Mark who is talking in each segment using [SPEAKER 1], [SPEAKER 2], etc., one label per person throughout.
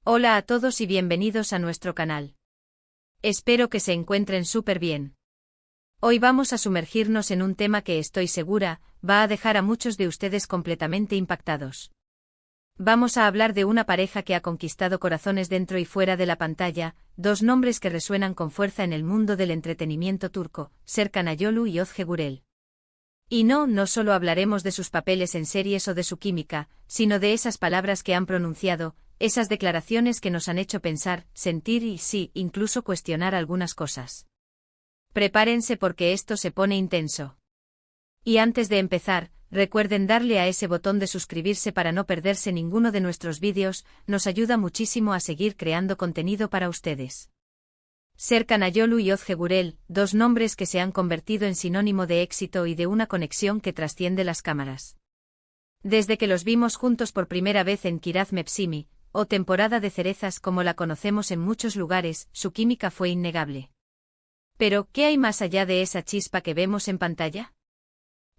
[SPEAKER 1] Hola a todos y bienvenidos a nuestro canal. Espero que se encuentren súper bien. Hoy vamos a sumergirnos en un tema que estoy segura, va a dejar a muchos de ustedes completamente impactados. Vamos a hablar de una pareja que ha conquistado corazones dentro y fuera de la pantalla, dos nombres que resuenan con fuerza en el mundo del entretenimiento turco, Serkan Ayolu y Özge Gürel. Y no solo hablaremos de sus papeles en series o de su química, sino de esas palabras que han pronunciado, esas declaraciones que nos han hecho pensar, sentir y sí, incluso cuestionar algunas cosas. Prepárense porque esto se pone intenso. Y antes de empezar, recuerden darle a ese botón de suscribirse para no perderse ninguno de nuestros vídeos, nos ayuda muchísimo a seguir creando contenido para ustedes. Serkan Ayolu y Özge Gürel, dos nombres que se han convertido en sinónimo de éxito y de una conexión que trasciende las cámaras. Desde que los vimos juntos por primera vez en Kiraz Mevsimi, o temporada de cerezas como la conocemos en muchos lugares, su química fue innegable. Pero, ¿qué hay más allá de esa chispa que vemos en pantalla?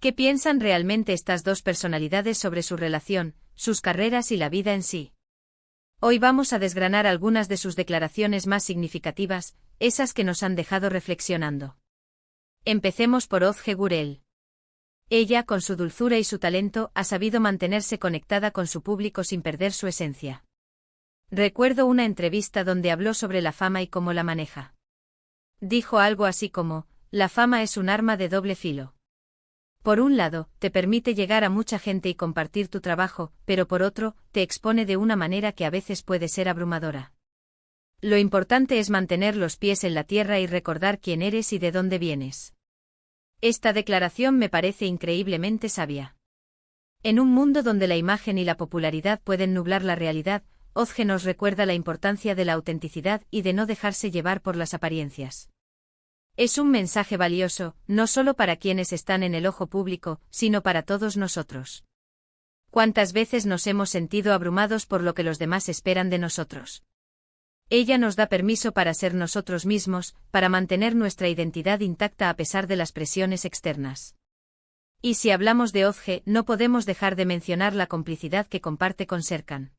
[SPEAKER 1] ¿Qué piensan realmente estas dos personalidades sobre su relación, sus carreras y la vida en sí? Hoy vamos a desgranar algunas de sus declaraciones más significativas, esas que nos han dejado reflexionando. Empecemos por Özge Gürel. Ella, con su dulzura y su talento, ha sabido mantenerse conectada con su público sin perder su esencia. Recuerdo una entrevista donde habló sobre la fama y cómo la maneja. Dijo algo así como, la fama es un arma de doble filo. Por un lado, te permite llegar a mucha gente y compartir tu trabajo, pero por otro, te expone de una manera que a veces puede ser abrumadora. Lo importante es mantener los pies en la tierra y recordar quién eres y de dónde vienes. Esta declaración me parece increíblemente sabia. En un mundo donde la imagen y la popularidad pueden nublar la realidad, Özge nos recuerda la importancia de la autenticidad y de no dejarse llevar por las apariencias. Es un mensaje valioso, no solo para quienes están en el ojo público, sino para todos nosotros. ¿Cuántas veces nos hemos sentido abrumados por lo que los demás esperan de nosotros? Ella nos da permiso para ser nosotros mismos, para mantener nuestra identidad intacta a pesar de las presiones externas. Y si hablamos de Özge, no podemos dejar de mencionar la complicidad que comparte con Serkan.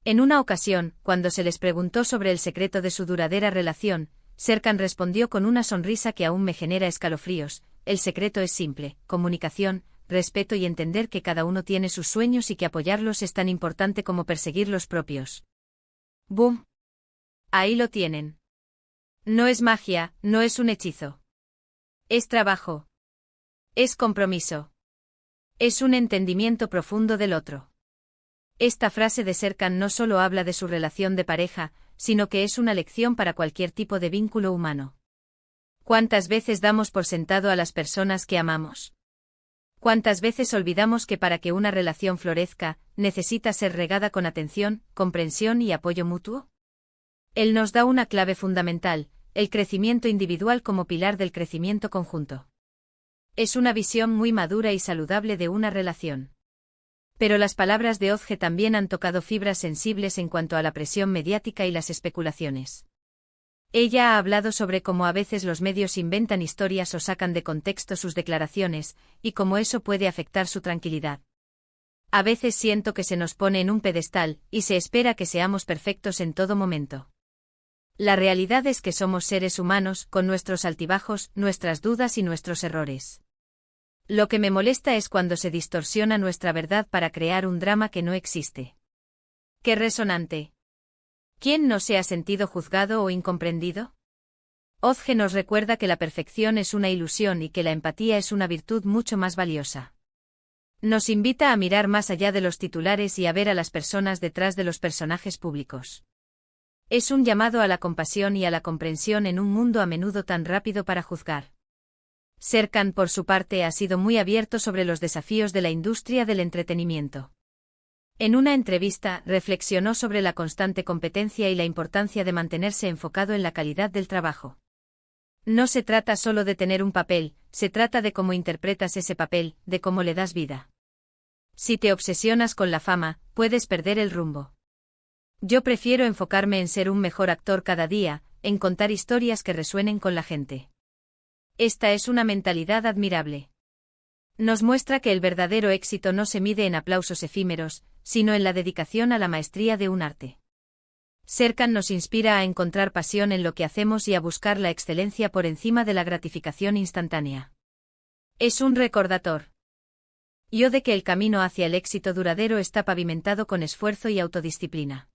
[SPEAKER 1] En una ocasión, cuando se les preguntó sobre el secreto de su duradera relación, Serkan respondió con una sonrisa que aún me genera escalofríos: el secreto es simple, comunicación, respeto y entender que cada uno tiene sus sueños y que apoyarlos es tan importante como perseguir los propios. ¡Bum! Ahí lo tienen. No es magia, no es un hechizo. Es trabajo. Es compromiso. Es un entendimiento profundo del otro. Esta frase de Serkan no solo habla de su relación de pareja, sino que es una lección para cualquier tipo de vínculo humano. ¿Cuántas veces damos por sentado a las personas que amamos? ¿Cuántas veces olvidamos que para que una relación florezca, necesita ser regada con atención, comprensión y apoyo mutuo? Él nos da una clave fundamental: el crecimiento individual como pilar del crecimiento conjunto. Es una visión muy madura y saludable de una relación. Pero las palabras de Özge también han tocado fibras sensibles en cuanto a la presión mediática y las especulaciones. Ella ha hablado sobre cómo a veces los medios inventan historias o sacan de contexto sus declaraciones, y cómo eso puede afectar su tranquilidad. A veces siento que se nos pone en un pedestal, y se espera que seamos perfectos en todo momento. La realidad es que somos seres humanos, con nuestros altibajos, nuestras dudas y nuestros errores. Lo que me molesta es cuando se distorsiona nuestra verdad para crear un drama que no existe. ¡Qué resonante! ¿Quién no se ha sentido juzgado o incomprendido? Özge nos recuerda que la perfección es una ilusión y que la empatía es una virtud mucho más valiosa. Nos invita a mirar más allá de los titulares y a ver a las personas detrás de los personajes públicos. Es un llamado a la compasión y a la comprensión en un mundo a menudo tan rápido para juzgar. Serkan, por su parte, ha sido muy abierto sobre los desafíos de la industria del entretenimiento. En una entrevista, reflexionó sobre la constante competencia y la importancia de mantenerse enfocado en la calidad del trabajo. No se trata solo de tener un papel, se trata de cómo interpretas ese papel, de cómo le das vida. Si te obsesionas con la fama, puedes perder el rumbo. Yo prefiero enfocarme en ser un mejor actor cada día, en contar historias que resuenen con la gente. Esta es una mentalidad admirable. Nos muestra que el verdadero éxito no se mide en aplausos efímeros, sino en la dedicación a la maestría de un arte. Serkan nos inspira a encontrar pasión en lo que hacemos y a buscar la excelencia por encima de la gratificación instantánea. Es un recordatorio de que el camino hacia el éxito duradero está pavimentado con esfuerzo y autodisciplina.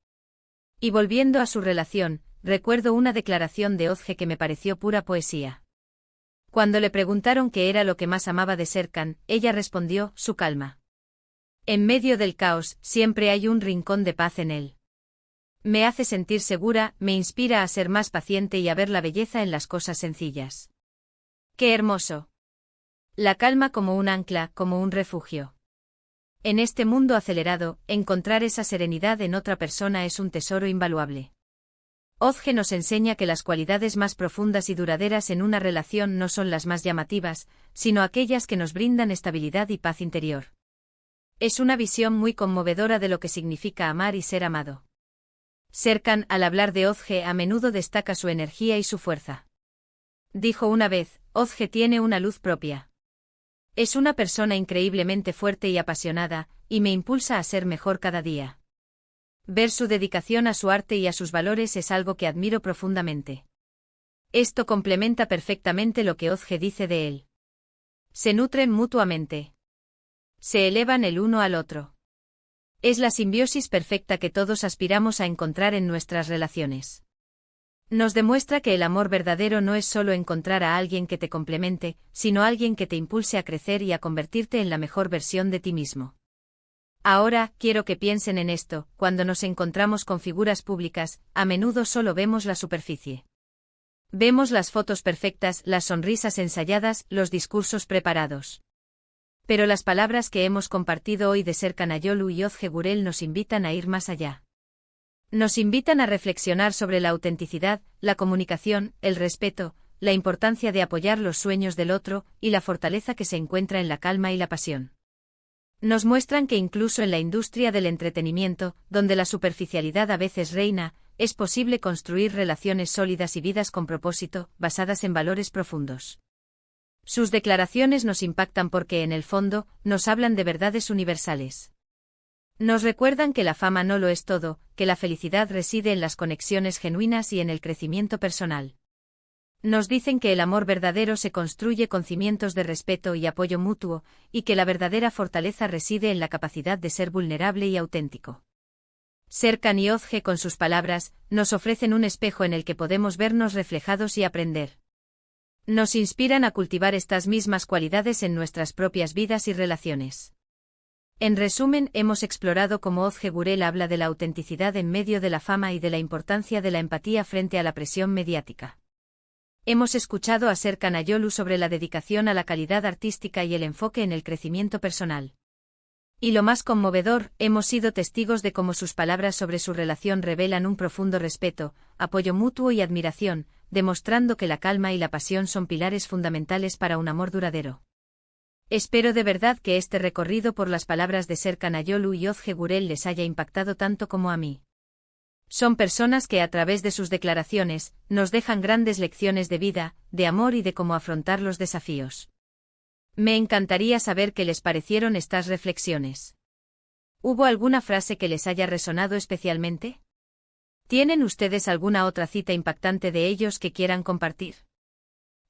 [SPEAKER 1] Y volviendo a su relación, recuerdo una declaración de Özge que me pareció pura poesía. Cuando le preguntaron qué era lo que más amaba de Serkan, ella respondió, su calma. En medio del caos, siempre hay un rincón de paz en él. Me hace sentir segura, me inspira a ser más paciente y a ver la belleza en las cosas sencillas. ¡Qué hermoso! La calma como un ancla, como un refugio. En este mundo acelerado, encontrar esa serenidad en otra persona es un tesoro invaluable. Özge nos enseña que las cualidades más profundas y duraderas en una relación no son las más llamativas, sino aquellas que nos brindan estabilidad y paz interior. Es una visión muy conmovedora de lo que significa amar y ser amado. Serkan, al hablar de Özge, a menudo destaca su energía y su fuerza. Dijo una vez, Özge tiene una luz propia. Es una persona increíblemente fuerte y apasionada, y me impulsa a ser mejor cada día. Ver su dedicación a su arte y a sus valores es algo que admiro profundamente. Esto complementa perfectamente lo que Özge dice de él. Se nutren mutuamente. Se elevan el uno al otro. Es la simbiosis perfecta que todos aspiramos a encontrar en nuestras relaciones. Nos demuestra que el amor verdadero no es solo encontrar a alguien que te complemente, sino alguien que te impulse a crecer y a convertirte en la mejor versión de ti mismo. Ahora, quiero que piensen en esto, cuando nos encontramos con figuras públicas, a menudo solo vemos la superficie. Vemos las fotos perfectas, las sonrisas ensayadas, los discursos preparados. Pero las palabras que hemos compartido hoy de Serkan Ayolu y Özge Gürel nos invitan a ir más allá. Nos invitan a reflexionar sobre la autenticidad, la comunicación, el respeto, la importancia de apoyar los sueños del otro y la fortaleza que se encuentra en la calma y la pasión. Nos muestran que incluso en la industria del entretenimiento, donde la superficialidad a veces reina, es posible construir relaciones sólidas y vidas con propósito, basadas en valores profundos. Sus declaraciones nos impactan porque, en el fondo, nos hablan de verdades universales. Nos recuerdan que la fama no lo es todo, que la felicidad reside en las conexiones genuinas y en el crecimiento personal. Nos dicen que el amor verdadero se construye con cimientos de respeto y apoyo mutuo, y que la verdadera fortaleza reside en la capacidad de ser vulnerable y auténtico. Serkan y Özge, con sus palabras, nos ofrecen un espejo en el que podemos vernos reflejados y aprender. Nos inspiran a cultivar estas mismas cualidades en nuestras propias vidas y relaciones. En resumen, hemos explorado cómo Özge Gürel habla de la autenticidad en medio de la fama y de la importancia de la empatía frente a la presión mediática. Hemos escuchado a Serkan Ayolu sobre la dedicación a la calidad artística y el enfoque en el crecimiento personal. Y lo más conmovedor, hemos sido testigos de cómo sus palabras sobre su relación revelan un profundo respeto, apoyo mutuo y admiración, demostrando que la calma y la pasión son pilares fundamentales para un amor duradero. Espero de verdad que este recorrido por las palabras de Serkan Ayolu y Özge Gürel les haya impactado tanto como a mí. Son personas que a través de sus declaraciones, nos dejan grandes lecciones de vida, de amor y de cómo afrontar los desafíos. Me encantaría saber qué les parecieron estas reflexiones. ¿Hubo alguna frase que les haya resonado especialmente? ¿Tienen ustedes alguna otra cita impactante de ellos que quieran compartir?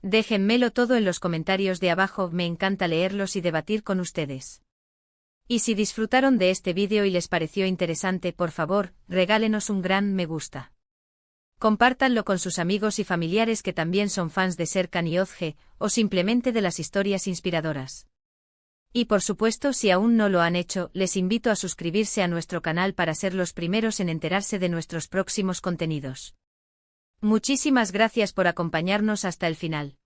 [SPEAKER 1] Déjenmelo todo en los comentarios de abajo, me encanta leerlos y debatir con ustedes. Y si disfrutaron de este vídeo y les pareció interesante, por favor, regálenos un gran me gusta. Compártanlo con sus amigos y familiares que también son fans de Serkan y Özge, o simplemente de las historias inspiradoras. Y por supuesto, si aún no lo han hecho, les invito a suscribirse a nuestro canal para ser los primeros en enterarse de nuestros próximos contenidos. Muchísimas gracias por acompañarnos hasta el final.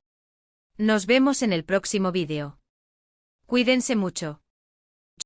[SPEAKER 1] Nos vemos en el próximo vídeo. Cuídense mucho.